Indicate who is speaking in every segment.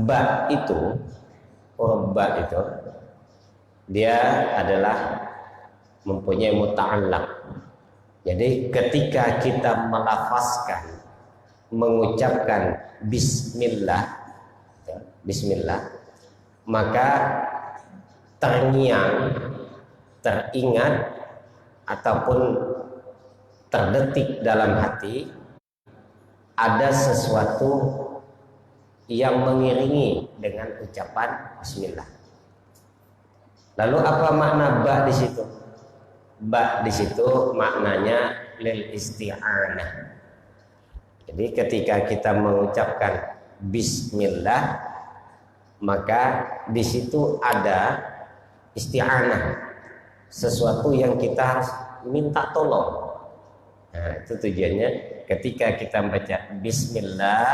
Speaker 1: ba itu, huruf ba itu dia adalah mempunyai muta'allaq. Jadi ketika kita melafazkan, mengucapkan bismillah, maka terngiang, teringat ataupun terdetik dalam hati ada sesuatu yang mengiringi dengan ucapan bismillah. Lalu apa makna ba di situ? Ba di situ maknanya lil isti'anah. Jadi ketika kita mengucapkan bismillah, maka di situ ada isti'anah, sesuatu yang kita harus minta tolong. Nah, itu tujuannya. Ketika kita baca bismillah,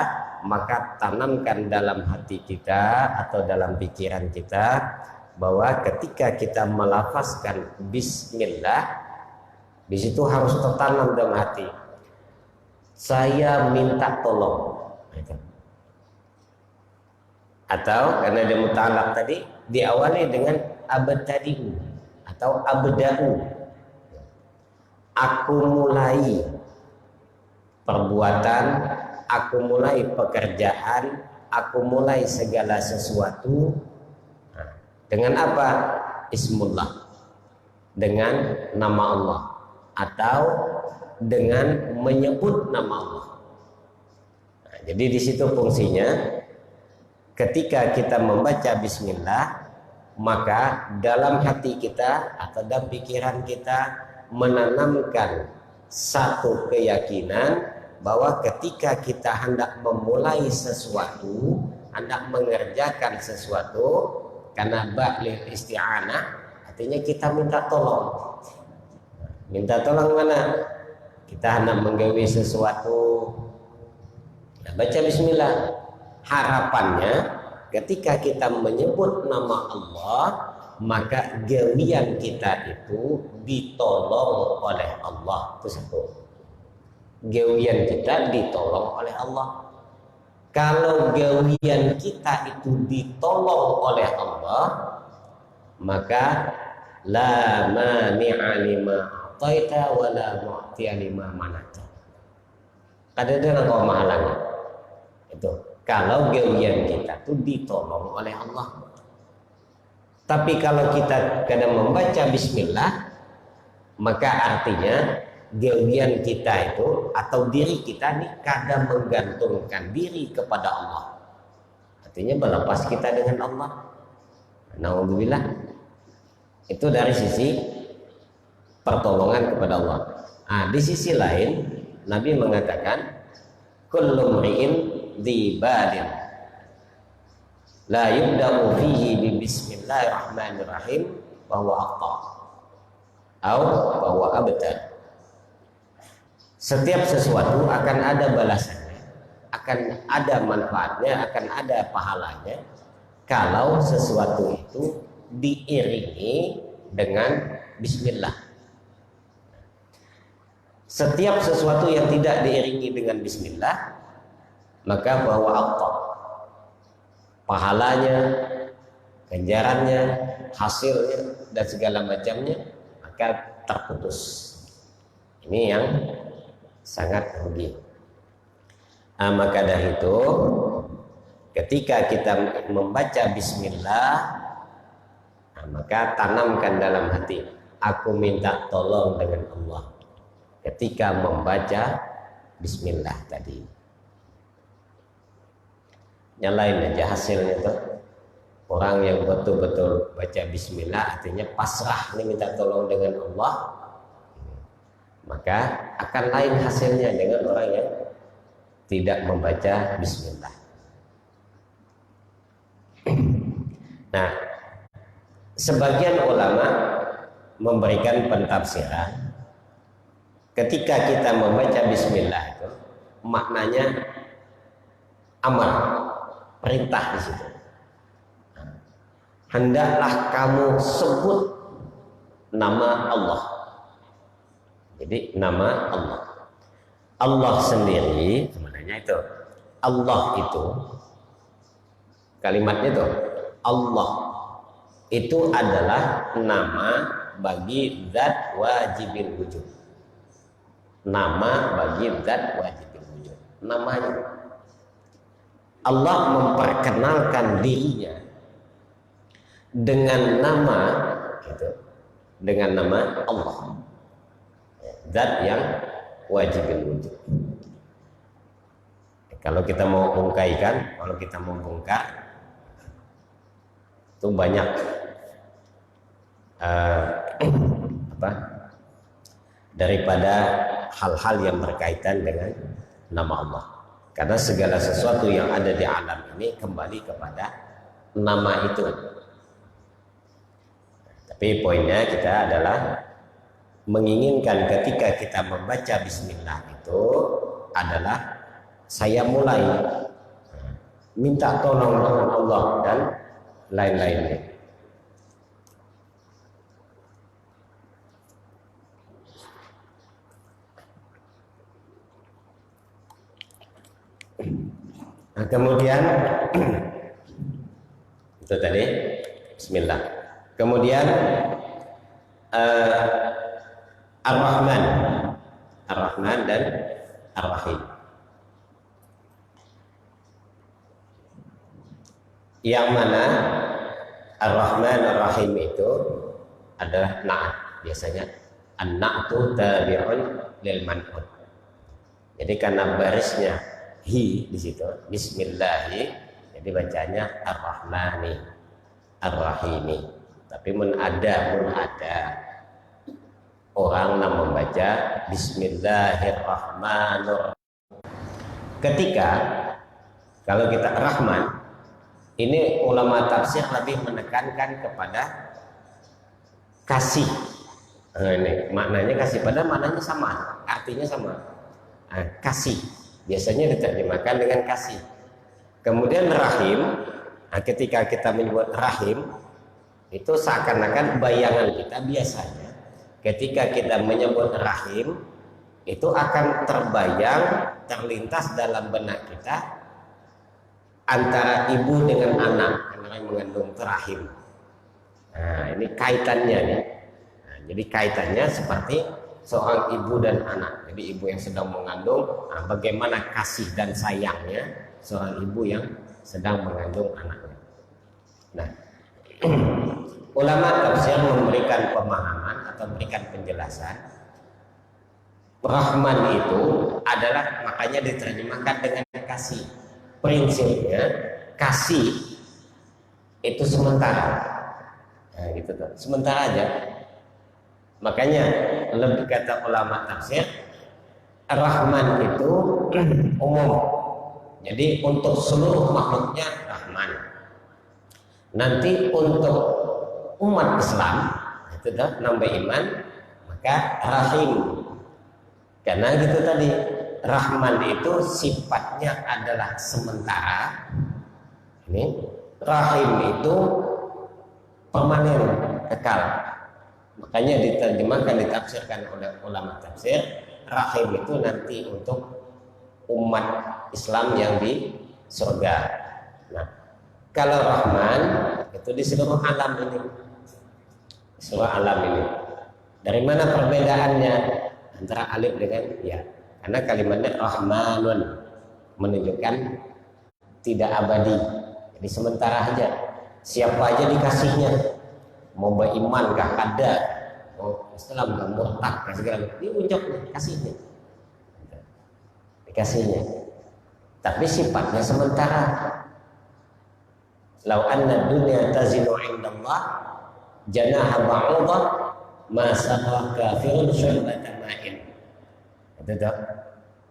Speaker 1: maka tanamkan dalam hati kita atau dalam pikiran kita bahwa ketika kita melafazkan bismillah, di situ harus tertanam dalam hati, saya minta tolong. Atau karena dia muta'allaq tadi diawali dengan abtadi'u atau abda'u, aku mulai perbuatan, aku mulai pekerjaan, aku mulai segala sesuatu. Dengan apa? Ismullah, dengan nama Allah atau dengan menyebut nama Allah. Nah, jadi di situ fungsinya, ketika kita membaca bismillah, maka dalam hati kita atau dalam pikiran kita menanamkan satu keyakinan bahwa ketika kita hendak memulai sesuatu, hendak mengerjakan sesuatu, karena ba'lil isti'anah artinya kita minta tolong. Minta tolong mana? Kita hendak menggawe sesuatu, nah, baca bismillah. Harapannya ketika kita menyebut nama Allah, maka gawian kita itu ditolong oleh Allah. Itu satu, gawian kita ditolong oleh Allah. Kalau gawian kita itu ditolong oleh Allah, maka la mani'a lima a'taita wa la mu'tiya lima mana'ta. Ada dengan kau mahalannya. Itu kalau gawian kita itu ditolong oleh Allah. Tapi kalau kita kadang membaca bismillah, maka artinya gawian kita itu atau diri kita ini kadang menggantungkan diri kepada Allah. Artinya berlepas kita dengan Allah. Na'udzubillah. Itu dari sisi pertolongan kepada Allah. Nah, di sisi lain Nabi mengatakan kullu mri'in dhi balin la yubda'u fihi bi bismillahirrahmanirrahim bahwa aqta atau bahwa abtar. Setiap sesuatu akan ada balasannya, akan ada manfaatnya, akan ada pahalanya kalau sesuatu itu diiringi dengan bismillah. Setiap sesuatu yang tidak diiringi dengan bismillah, maka bahwa Allah, pahalanya, ganjarannya, hasilnya dan segala macamnya maka terputus. Ini yang sangat rugi. Nah, maka dari itu ketika kita membaca bismillah, nah, maka tanamkan dalam hati, aku minta tolong dengan Allah ketika membaca bismillah tadi. Nyalain aja hasilnya tuh. Orang yang betul-betul baca bismillah artinya pasrah, ini minta tolong dengan Allah, maka akan lain hasilnya dengan orang yang tidak membaca bismillah. Nah, sebagian ulama memberikan pentafsiran ketika kita membaca bismillah itu maknanya amar, perintah di situ. Hendaklah kamu sebut nama Allah. Jadi nama Allah. Allah sendiri sebenarnya itu, Allah itu Kalimatnya itu Allah itu adalah nama bagi zat wajibil wujud. Nama bagi zat wajibil wujud. Namanya Allah memperkenalkan dirinya dengan nama gitu, dengan nama Allah, zat yang wajibil wujud. Kalau kita mau ungkaikan, kalau kita mau bongkar, itu banyak daripada hal-hal yang berkaitan dengan nama Allah. Karena segala sesuatu yang ada di alam ini kembali kepada nama itu. Tapi poinnya kita adalah menginginkan ketika kita membaca bismillah itu adalah saya mulai minta tolong dengan Allah dan lain-lainnya. Nah, kemudian itu tadi bismillah. Kemudian Ar-Rahman, Ar-Rahman dan Ar-Rahim. Yang mana Ar-Rahman Ar-Rahim itu adalah na'at. Biasanya an-na'tu tabi'un lil man'ut. Jadi karena barisnya hi di situ, bismillahi, jadi bacanya Ar-Rahmani Ar-Rahimi. Tapi mun ada orang yang membaca Bismillahirrahmanirrahim. Ketika kalau kita Rahman, ini ulama tafsir lebih menekankan kepada kasih. Nah, ini maknanya kasih, padahal maknanya sama, artinya sama. Nah, kasih biasanya diterjemahkan dengan kasih. Kemudian rahim, nah, ketika kita menyebut rahim itu seakan-akan bayangan kita biasanya ketika kita menyebut rahim itu akan terbayang, terlintas dalam benak kita antara ibu dengan anak, karena yang mengandung rahim. Nah, ini kaitannya nih. Nah, jadi kaitannya seperti seorang ibu dan anak. Jadi ibu yang sedang mengandung, nah, bagaimana kasih dan sayangnya seorang ibu yang sedang mengandung anaknya. Nah, ulama tafsir memberikan pemahaman atau memberikan penjelasan Rahman itu adalah, makanya diterjemahkan dengan kasih. Prinsipnya kasih itu sementara, nah, gitu tuh, sementara aja. Makanya lebih kata ulama tafsir, Rahman itu umum. Jadi untuk seluruh makhluknya Rahman. Nanti untuk umat Islam itu dah nambah iman, maka Rahim. Karena gitu tadi, Rahman itu sifatnya adalah sementara. Ini Rahim itu permanen, kekal. Makanya diterjemahkan, ditafsirkan oleh ulama tafsir, Rahim itu nanti untuk umat Islam yang di surga. Nah, kalau Rahman itu di seluruh alam ini, seluruh alam ini. Dari mana perbedaannya antara alif dengan ya? Karena kalimatnya Rahmanun menunjukkan tidak abadi, jadi sementara aja. Siapa aja dikasihnya, mau beriman kah ada, mau Islam kah murtad kah segala, diunjuknya kasihnya, dikasihnya. Tapi sifatnya sementara. Lau anna dunya tazinu indallah janaha ba'udah ma saqa kafirun syurbata ma'in.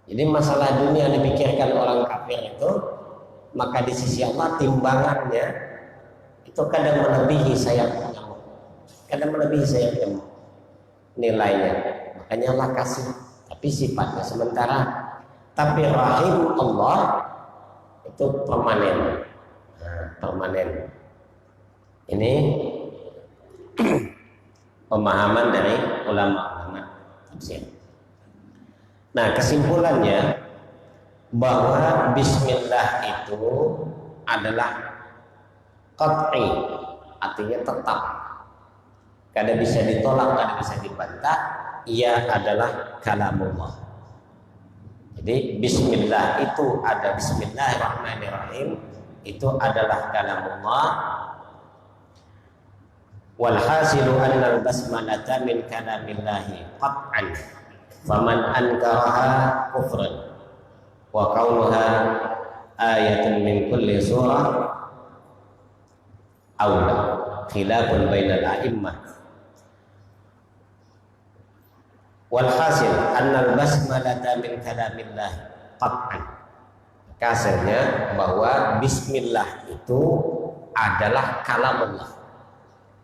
Speaker 1: Jadi masalah dunia dipikirkan orang kafir itu, maka di sisi Allah timbangannya itu kadang melebihi sayap nyamuk, kadang melebihi sayap nyamuk nilainya. Makanya Allah kasih, tapi sifatnya sementara. Tapi rahim Allah itu permanen. Nah, permanen. Ini pemahaman dari ulama-ulama tafsir. Nah, kesimpulannya bahwa bismillah itu adalah qat'i, artinya tetap, kada bisa ditolak, kada bisa dibantah, ia adalah kalamullah. Jadi bismillah itu ada, bismillahirrahmanirrahim itu adalah kalamullah. Wal hasilu anna al-basmalata min kalamillahi qat'an faman ankaraha kufran wa kaunuha ayatun min kulli surah awla khilafun bainal a'immah. Walhasil annal basmalata min kalamillah qat'an. Kasarnya bahwa bismillah itu adalah kalamullah.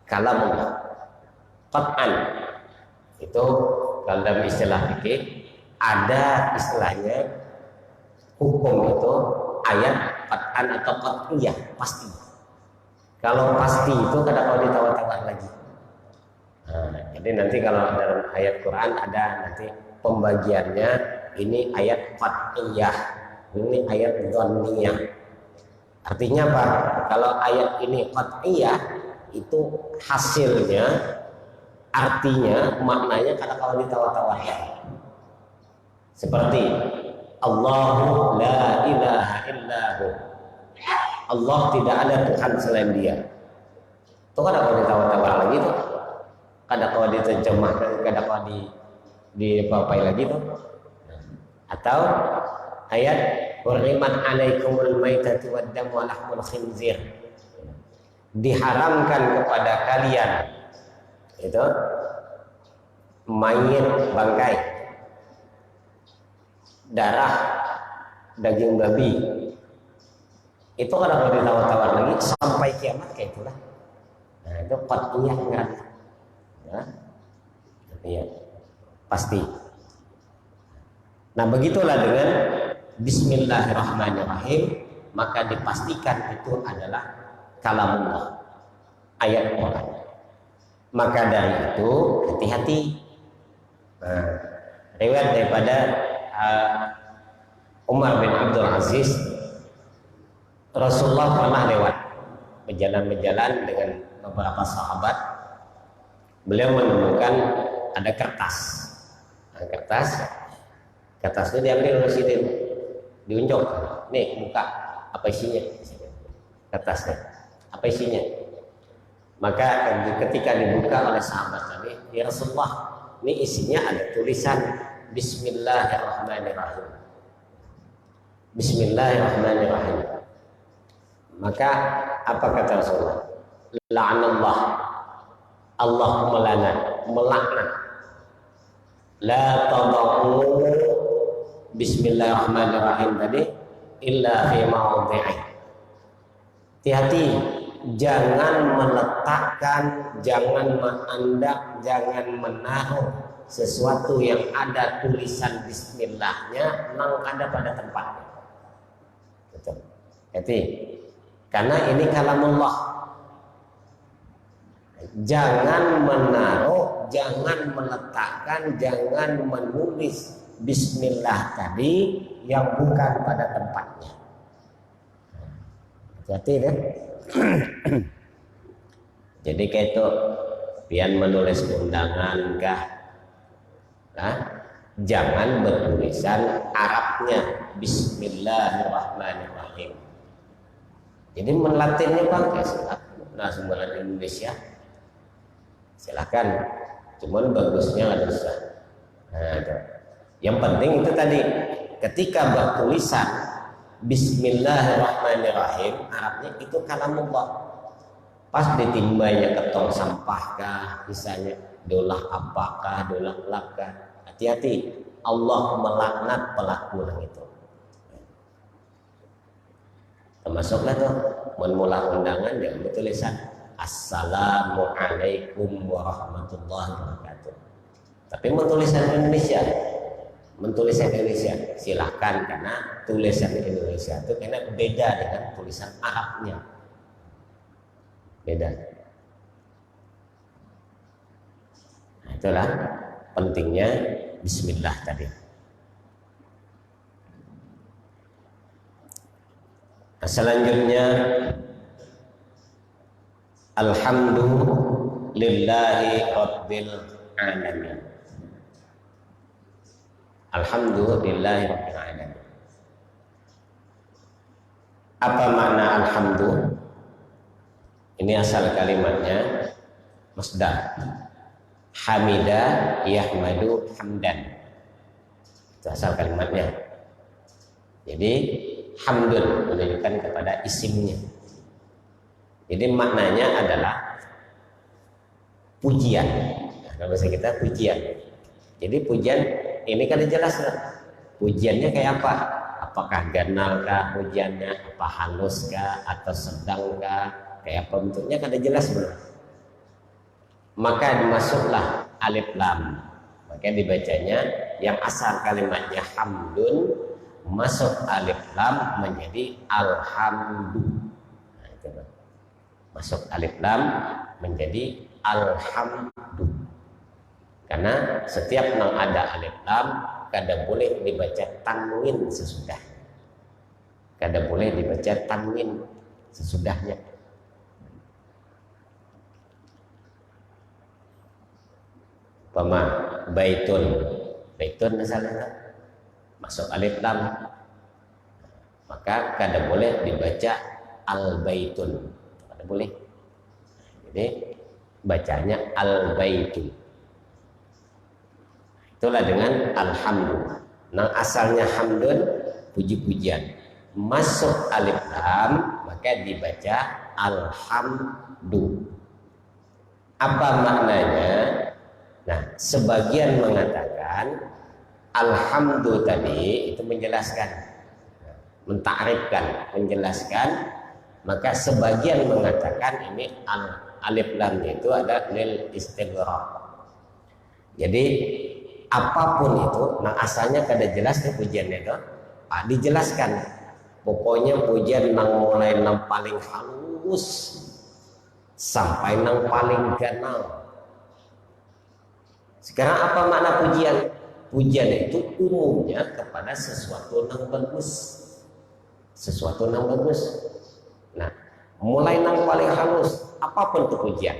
Speaker 1: Kalamullah qat'an itu kalau dalam istilah fikih ada istilahnya hukum itu ayat qat'an atau qat'iyah, pasti. Kalau pasti itu kadang kalau ditawar-tawar lagi. Nah, jadi nanti kalau dalam ayat Quran ada nanti pembagiannya, ini ayat qat'iyah, ini ayat dhanniyah. Artinya apa? Kalau ayat ini qat'iyah itu hasilnya, artinya, maknanya kalau ditawar-tawarkan. Seperti Allahu la ilaha illahu. Allah tidak ada Tuhan selain Dia. Itu kan kalau ditawar-tawar lagi tuh. Kadang kalau diterjemahkan, kadang kalau dipapai lagi tuh. Atau ayat hurrimat alaikumul maitatu waddam wa lahmul khinzir. Diharamkan kepada kalian itu mayit bangkai, darah, daging babi. Itu kalau ditawar-tawar lagi sampai kiamat kayak itulah. Nah, itu qat'iyah kan. Ya, iya, pasti. Nah, begitulah dengan bismillahirrahmanirrahim, maka dipastikan itu adalah kalamullah, ayat Quran. Maka dari itu hati-hati. Nah, riwayat daripada Umar bin Abdul Aziz, Rasulullah pernah lewat berjalan-jalan dengan beberapa sahabat. Beliau menemukan ada kertas. Nah, kertas itu diambil oleh Sidin, diunjuk. Nih, buka, apa isinya? Kertasnya, apa isinya? Maka ketika dibuka oleh sahabat Nabi, ya Rasulullah, ini isinya ada tulisan Bismillahirrahmanirrahim. Bismillahirrahmanirrahim. Maka apa kata Rasulullah? La'anallah, Allah melaknat. La tada'u Bismillahirrahmanirrahim tadi illa fi mawdi'i. Hati-hati, jangan meletakkan, jangan menandak, jangan menaruh sesuatu yang ada tulisan Bismillahnya nang ada pada tempatnya. Betul. Hati, karena ini kalamullah. Jangan menaruh, jangan meletakkan, jangan menulis Bismillah tadi yang bukan pada tempatnya. Hati-hati deh. Jadi kayak itu pian menulis undangan kah? Nah, jangan bertulisan Arabnya Bismillahirrahmanirrahim. Jadi melatinnya pakai langsung bahasa Indonesia. Silakan, cuman bagusnya nggak usah. Nah, itu. Yang penting itu tadi, ketika bertulisan Bismillahirrahmanirrahim, Arabnya itu kalamullah. Pas ditimbainya ke tong sampah kah, misalnya dolah apakah, dolah kelakah, hati-hati, Allah melaknat pelaku itu. Termasuklah tuh, memulai undangan yang bertulisan Assalamualaikum warahmatullahi wabarakatuh. Tapi menulisan Indonesia, silahkan, karena tulisan Indonesia itu karena beda dengan tulisan Arabnya, beda. Nah, itulah pentingnya Bismillah tadi. Nah, selanjutnya Alhamdulillahi Rabbil Alamin. Alhamdulillahi Rabbil Alamin. Apa makna alhamdu? Ini asal kalimatnya masdar. Hamida yahmadu hamdan. Itu asal kalimatnya. Jadi hamdun menunjukkan kepada isimnya. Jadi maknanya adalah pujian. Nah, kalau bahasa kita pujian. Jadi pujian ini kan jelas lah. Pujiannya kayak apa? Apakah ganal kah pujiannya? Apa halus kah? Atau sedang kah? Kayak apa bentuknya kan jelas belum? Maka dimasuklah alif lam. Maka dibacanya yang asal kalimatnya hamdun masuk alif lam menjadi alhamdu. Nah, itu masuk alif lam menjadi alhamdu. Karena setiap nang ada alif lam kada boleh dibaca tanwin sesudah. Kada boleh dibaca tanwin sesudahnya. Pama baitun. Baitun misalnya masuk alif lam. Maka kada boleh dibaca al-baitun. Kada boleh. Jadi bacanya al-baitun. Itulah dengan alhamdulillah. Nah asalnya hamdun puji-pujian. Masuk alif lam maka dibaca alhamdu. Apa maknanya? Nah sebagian mengatakan alhamdu tadi itu menjelaskan, mentakrifkan, menjelaskan. Maka sebagian mengatakan ini alif lam itu ada lil istighraq. Jadi apapun itu, nah asalnya kada jelas nih pujiannya itu, dijelaskan. Pokoknya pujian nang mulai nang paling halus sampai nang paling ganal. Sekarang apa makna pujian? Pujian itu umumnya kepada sesuatu nang bagus, sesuatu nang bagus. Nah, mulai nang paling halus, apapun itu pujian.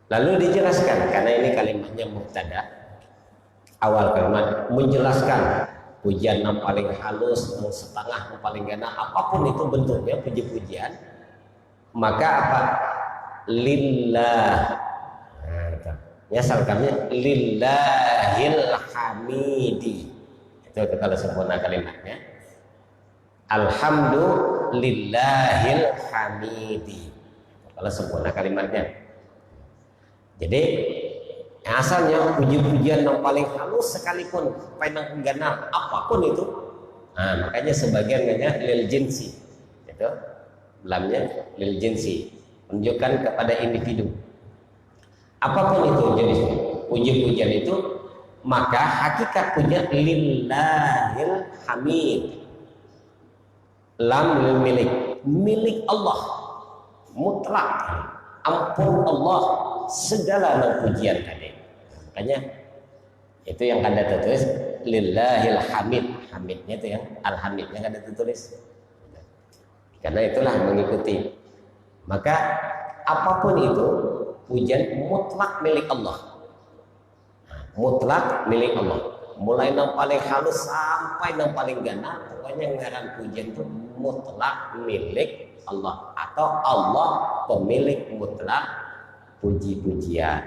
Speaker 1: Lalu dijelaskan karena ini kalimatnya mubtada. Awal kalimat menjelaskan pujian yang paling halus, yang setengah, yang paling ganal, apapun itu bentuknya puji-pujian. Maka apa? Lillah. Nah, itu. Ya salkamnya lillahil hamidi. Itu kalau sempurna kalimatnya. Alhamdulillahil hamidi. Kalau sempurna kalimatnya. Jadi asalnya puji-pujian yang paling halus sekalipun paling ganal apapun itu. Nah, makanya sebagian namanya lil jinsi. Itu lamnya lil jinsi, menunjukkan kepada individu. Apapun itu jenisnya, puji-pujian itu, maka hakikat pujian lillahil hamid. Lam lil milik Allah mutlak. Ampun Allah segala pujian tadi. Makanya itu yang ada tertulis lillahil hamid. Hamidnya itu yang alhamidnya ada tertulis. Karena itulah mengikuti. Maka apapun itu pujian mutlak milik Allah. Mutlak milik Allah. Mulai yang paling halus sampai yang paling ganal, pokoknya ngaran pujian itu mutlak milik Allah atau Allah pemilik mutlak puji-pujian.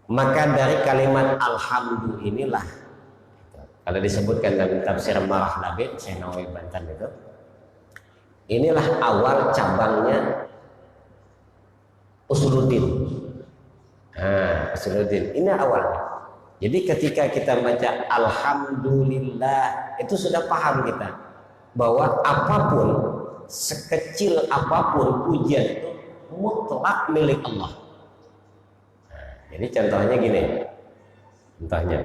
Speaker 1: Maka dari kalimat alhamdulillah inilah, kalau disebutkan dalam tafsir Marah Labid Syekh Nawawi Banten itu, inilah awal cabangnya usuluddin. Nah, usuluddin ini awalnya. Jadi ketika kita baca alhamdulillah itu sudah paham kita bahwa apapun, sekecil apapun pujian itu mutlak milik Allah. Jadi contohnya gini, contohnya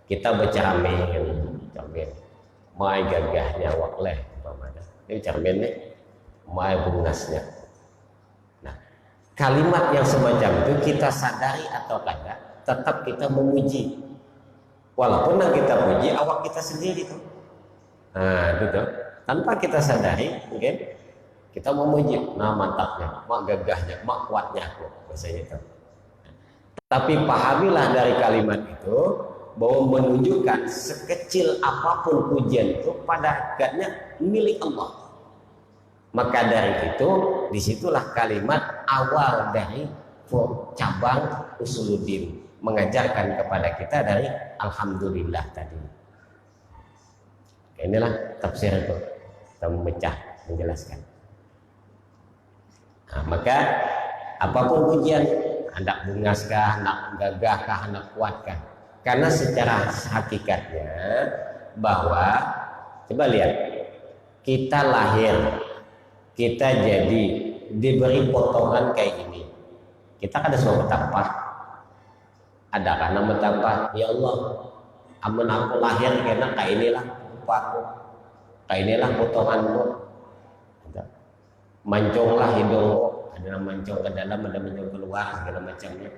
Speaker 1: kita baca amin, mai gagahnya wakleh, ini cermin nih, mai bungasnya. Nah, kalimat yang semacam itu kita sadari atau tidak, tetap kita memuji, walaupun yang kita puji awak kita sendiri tuh. Nah, itu tuh tanpa kita sadari, mungkin Kita memuji, nah mantapnya, mak gagahnya, mak kuatnya aku, biasanya itu. Tapi pahamilah dari kalimat itu bahwa menunjukkan sekecil apapun pujian itu pada hakikatnya milik Allah. Maka dari itu disitulah kalimat awal dari cabang usuluddin, mengajarkan kepada kita dari alhamdulillah tadi. Inilah tafsir itu, kita memecah, menjelaskan. Nah, maka apapun pujian, hendak bungaskah, hendak gagahkah, hendak kuatkah, karena secara hakikatnya bahwa coba lihat, kita lahir, kita jadi diberi potongan kayak ini, kita ada semua betapa, ada karena betapa ya Allah, amun aku lahir karena kayak inilah rupaku, kayak inilah potonganmu, mancunglah hidung, ada mancung ke dalam, ada mancung keluar, segala macamnya.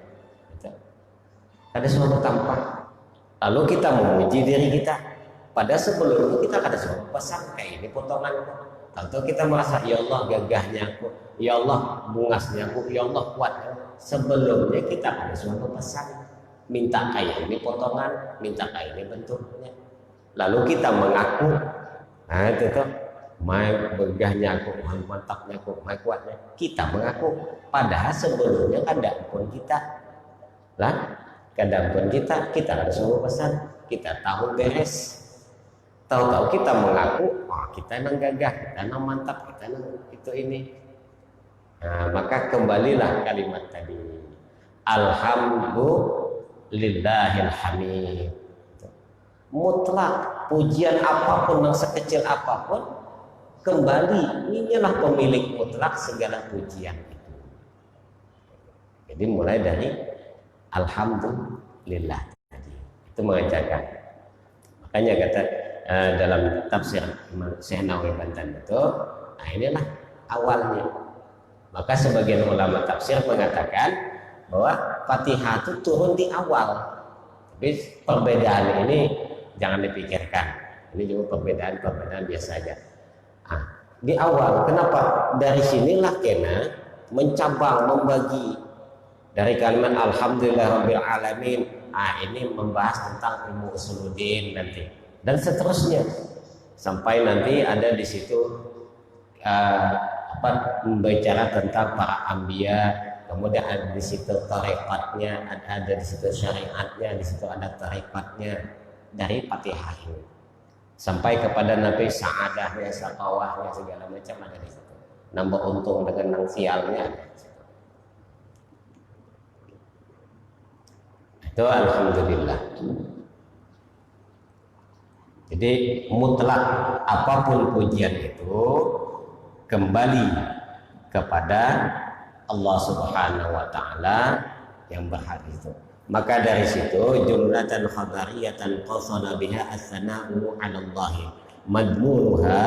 Speaker 1: Ada semua tampak. Lalu kita memuji diri kita. Pada sebelumnya kita ada semua pesan kayak ini potongan. Tentu kita merasa ya Allah gagahnya aku, ya Allah bungasnya aku, ya Allah kuatnya. Sebelumnya kita ada semua pesan. Minta kayak ini potongan, minta kayak ini bentuknya. Lalu kita mengaku, nah itu tuh. Mai begahnya aku, mai mantapnya aku, mai kuatnya. Kita mengaku, padahal sebelumnya kadang pun kita, lah, kadang pun kita ada semua pesan, kita tahu beres, tahu-tahu kita mengaku, oh kita emang gagah, kita emang mantap, kita emang itu ini. Nah, maka kembalilah kalimat tadi, alhamdulillahil hamid. Mutlak pujian apapun yang sekecil apapun, kembali inilah pemilik mutlak segala pujian itu. Jadi mulai dari alhamdulillah tadi itu mengajarkan. Makanya kata dalam tafsir Syekh Nawawi Banten itu, nah inilah awalnya. Maka sebagian ulama tafsir mengatakan bahwa Fatihah itu turun di awal. Tapi perbedaan ini jangan dipikirkan. Ini juga perbedaan biasa saja. Nah, di awal, kenapa? Dari sinilah kena mencabang, membagi dari kalimat alhamdulillahirabbil alamin. Ah, ini membahas tentang ilmu usuluddin nanti dan seterusnya sampai nanti ada di situ membicara tentang para anbiya, kemudian ada di situ tarekatnya, ada di situ syariatnya, di situ ada tarekatnya dari Fatihah ini. Sampai kepada Nabi sa'adahnya, sakawahnya, segala macam ada di situ. Nambah untung dengan nang sialnya ada di situ. Itu alhamdulillah. Jadi mutlak apapun pujian itu kembali kepada Allah Subhanahu wa taala yang berhak itu. Maka dari situ jumlatan khabariyatan qasada biha as-sana'u 'ala Allah madmunuha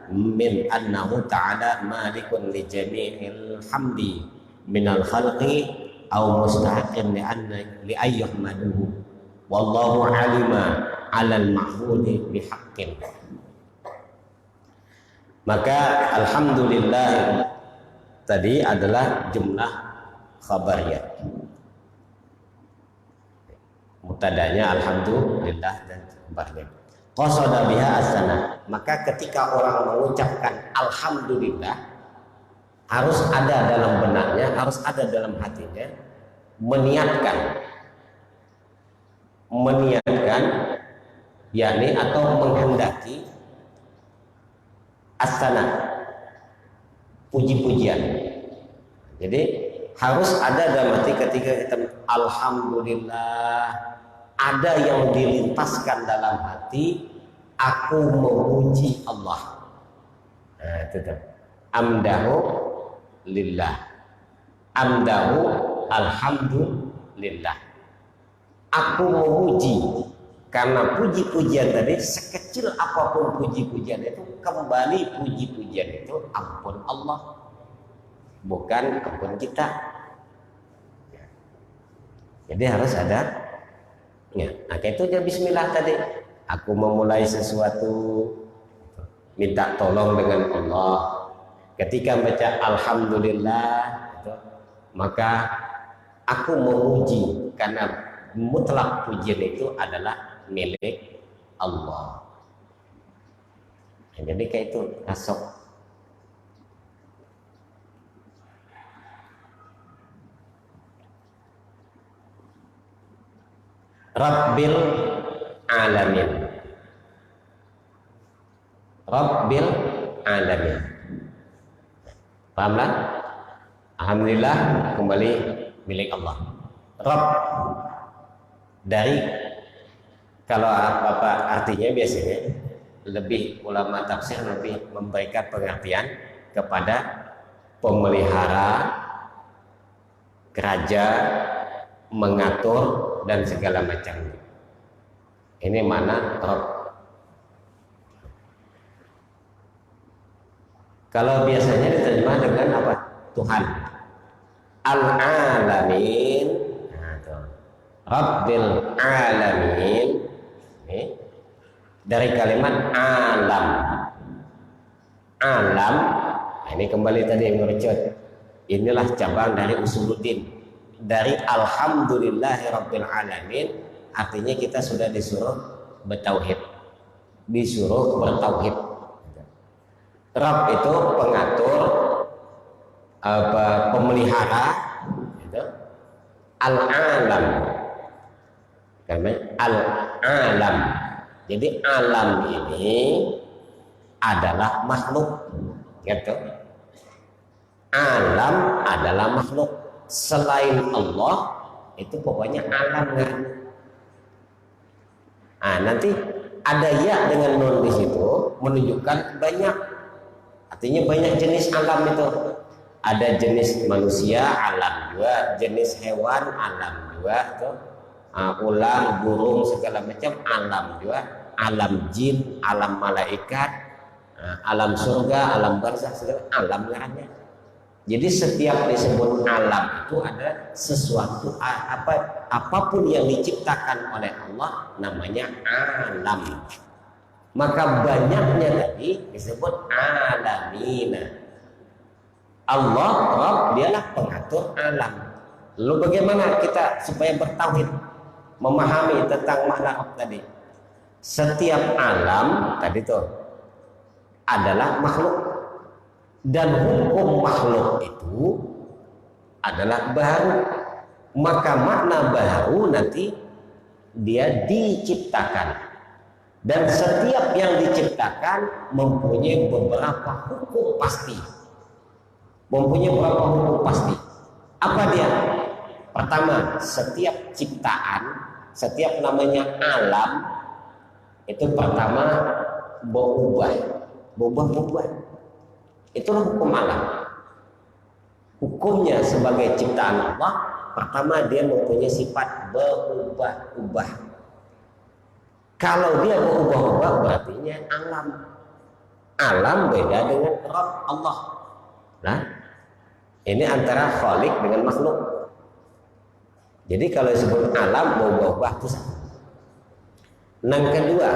Speaker 1: min annahu ta'ala malikun li jami'il hamdi minal khalqi aw mustahiqin li ayyuhmaduhu wallahu 'alima 'alal ma'budi bihaqqin. Maka alhamdulillah tadi adalah jumlah khabariyat. Mutadanya alhamdulillah dan khabarnya. Qasada biha as-sana. Maka ketika orang mengucapkan alhamdulillah, harus ada dalam benaknya, harus ada dalam hatinya, meniatkan yakni atau menghendaki as-sana, puji-pujian. Jadi harus ada dalam hati ketika kita alhamdulillah, ada yang dilintaskan dalam hati, aku memuji Allah. Nah, itu tuh. Amdahu lillah. Amdahu alhamdulillah. Aku memuji, karena puji-pujian tadi sekecil apapun puji-pujian itu, kembali puji-pujian itu ampun Allah, bukan ampun kita. Jadi harus ada ya. Nah itu aja bismillah tadi. Aku memulai sesuatu, minta tolong dengan Allah. Ketika baca alhamdulillah gitu, maka aku memuji karena mutlak pujian itu adalah milik Allah. Jadi kayak itu tasawuf. Rabbil alamin. Rabbil alamin. Pahamlah? Alhamdulillah kembali milik Allah. Rabb dari, kalau apa artinya biasanya lebih ulama tafsir lebih memberikan pengertian kepada pemelihara, keraja, mengatur dan segala macam. Ini mana Rabb. Kalau biasanya diterjemah dengan apa? Tuhan. Al-alamin. Nah, Rabbil alamin. Ini dari kalimat alam. Alam. Nah, ini kembali tadi yang merucut. Inilah cabang dari usuluddin. Dari alhamdulillahi rabbil alamin, artinya kita sudah disuruh bertauhid. Disuruh bertauhid. Rabb itu pengatur, pemelihara, gitu. Al-alam, al-alam. Jadi alam ini adalah makhluk, gitu. Alam adalah makhluk. Selain Allah itu pokoknya alam kan. Nanti ada ya dengan nun di situ menunjukkan banyak. Artinya banyak jenis alam itu. Ada jenis manusia, alam juga, jenis hewan, alam juga, tuh. Ular, burung, segala macam alam juga, alam jin, alam malaikat, alam surga, alam barzakh, segala alam lainnya. Jadi setiap disebut alam itu ada sesuatu apapun yang diciptakan oleh Allah namanya alam. Maka banyaknya tadi disebut alamina. Allah, Rabb, dialah pengatur alam. Lalu bagaimana kita supaya bertauhid, memahami tentang makna Rabb tadi? Setiap alam tadi tuh adalah makhluk, dan hukum makhluk itu adalah baru. Maka makna baru nanti dia diciptakan. Dan setiap yang diciptakan mempunyai beberapa hukum pasti. Mempunyai beberapa hukum pasti. Apa dia? Pertama, setiap ciptaan, setiap namanya alam, itu pertama berubah. Itulah hukum alam. Hukumnya sebagai ciptaan Allah, pertama dia mempunyai sifat berubah-ubah. Kalau dia berubah-ubah berarti alam. Alam beda dengan Rabb Allah. Nah, ini antara khalik dengan makhluk. Jadi kalau disebut alam berubah-ubah itu satu. Yang kedua,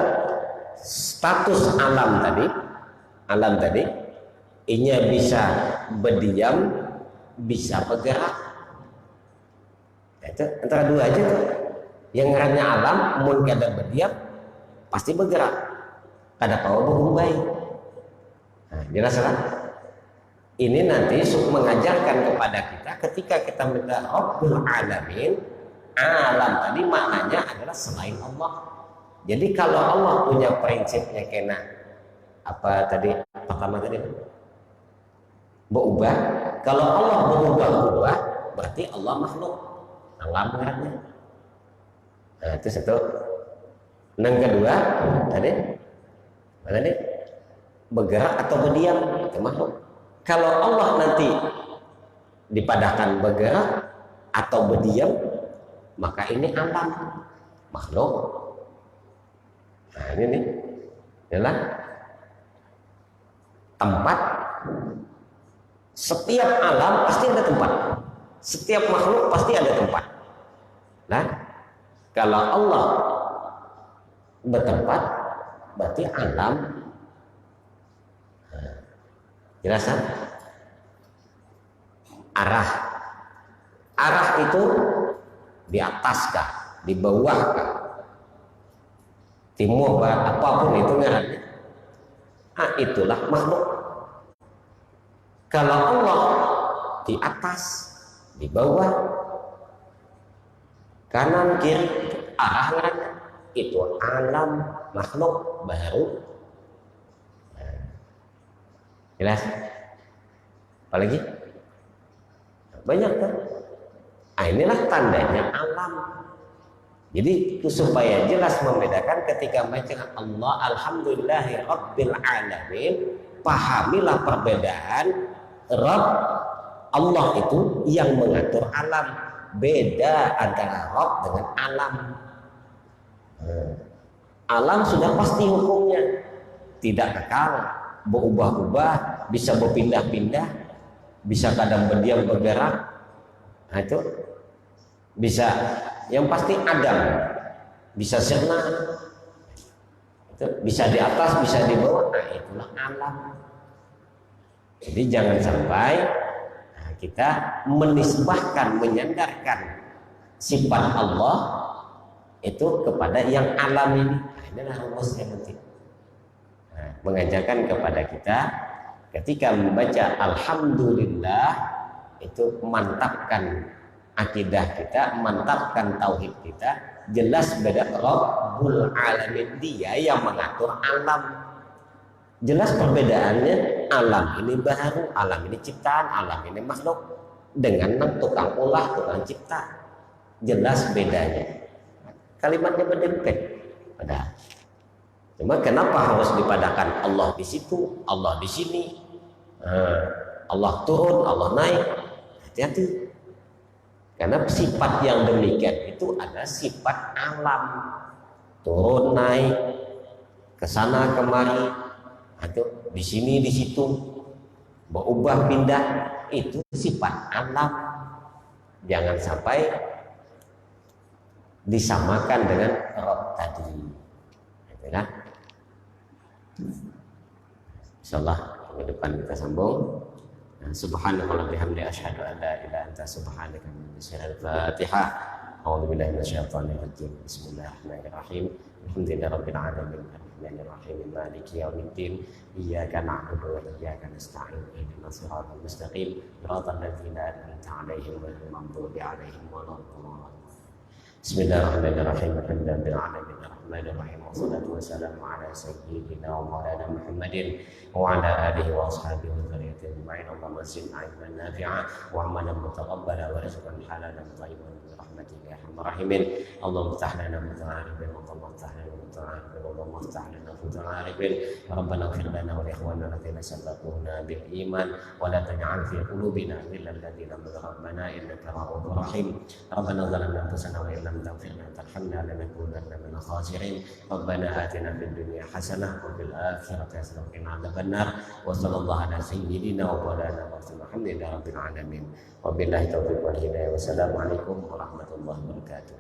Speaker 1: status alam tadi, inya bisa berdiam, bisa bergerak. Itu antara dua aja tuh. Yang ngarannya alam, mun kada berdiam, pasti bergerak. Kada tahu berubah. Nah, jelas kan? Ini nanti mengajarkan kepada kita ketika kita minta Rabbul Alamin, alam tadi maknanya adalah selain Allah. Jadi kalau Allah punya prinsipnya kena apa tadi pertama tadi berubah. Kalau Allah berubah-ubah berarti Allah makhluk. Alam ngarannya. Nah, itu satu. Yang kedua tadi bergerak atau berdiam itu makhluk. Kalau Allah nanti dipadahkan bergerak atau berdiam, maka ini alam makhluk. Nah ini nih adalah tempat. Setiap alam pasti ada tempat. Setiap makhluk pasti ada tempat. Nah, kalau Allah bertempat, berarti alam. Jelas kan? arah. Arah itu di atas kah, di bawah kah, timur barat, apapun itu ngarannya. Itulah makhluk. Kalau Allah di atas, di bawah, kanan kiri, arah ngarannya, itu alam makhluk baru. Jelas? Apalagi? Banyak kan? Inilah tandanya alam. Jadi itu supaya jelas membedakan ketika baca Allah alhamdulillahi rabbil alamin, pahamilah perbedaan. Rabb Allah itu yang mengatur alam, beda antara Rabb dengan alam. Alam sudah pasti hukumnya, tidak kekal, berubah-ubah, bisa berpindah-pindah, bisa kadang berdiam bergerak. Nah, itu bisa, yang pasti Adam bisa sirna, itu bisa di atas, bisa di bawah. Nah, itulah alam. Jadi jangan sampai kita menisbahkan, menyandarkan sifat Allah itu kepada yang alam ini. Nah, inilah rumusnya nanti. Mengajarkan kepada kita ketika membaca alhamdulillah itu mantapkan akidah kita, mantapkan tauhid kita, jelas beda Rabbul Alamin, dia yang mengatur alam. Jelas perbedaannya, alam ini baru, alam ini ciptaan, alam ini makhluk, dengan tukang olah, tukang cipta. Jelas bedanya. Kalimatnya berdempet. Padahal. Cuma kenapa harus dipadakan Allah di situ, Allah di sini, Allah turun, Allah naik? Hati-hati. Karena sifat yang demikian itu adalah sifat alam. Turun, naik, ke sana kemari, atau di sini di situ, berubah pindah, itu sifat alam. Jangan sampai disamakan dengan Rabb tadi. Itulah. Insyaallah ke depan kita sambung. Subhanallah bihamdi asyhadu an la ilaha illa anta subhanaka min syarril Fatihah. A'udzu billahi minasyaitonir rajim. Bismillahirrahmanirrahim. Alhamdulillahirabbil alamin. Arrahmanirrahim. Maliki yaumiddin. Iyyaka na'budu wa iyyaka nasta'in. Ihdinas siratal mustaqim. Shiratal ladzina an'amta 'alaihim ghairil maghdubi 'alaihim waladdallin. Bismillahirrahmanirrahim. Alhamdulillahirabbil alamin. Arrahmanirrahim. Wassalatu wassalamu ala sayyidina wa maulana Muhammadin wa ala alihi wa ashabihi wa dzurriyyatihi ajma'in. Allahumma zidna ilman nafi'a wa 'amalan mutaqabbala wa rizqan halalan thayyiban bi rahmatika ya arhamar rahimin. Allahumma iftah lana muta'arifin wa iftah lana muta'arifin wa iftah lana muta'arifin. Rabbana ighfir lana wa li ikhwanina alladhina sabaquna bil iman wa la taj'al fi qulubina ghillan lil ladzina amanu rabbana innaka ra'ufur rahim. Rabbana zalamna anfusana wa illam taghfir lana tarhamna lanakunanna minal khasirin. Rabbana atina fid dunya hasanah wa fil akhirati hasanah wa qina adzabannar. Wa sallallahu ala sayyidina wa maulana Muhammadin rabbil alamin. Wabillahi taufiq wal hidayah. Wassalamualaikum warahmatullahi wabarakatuh.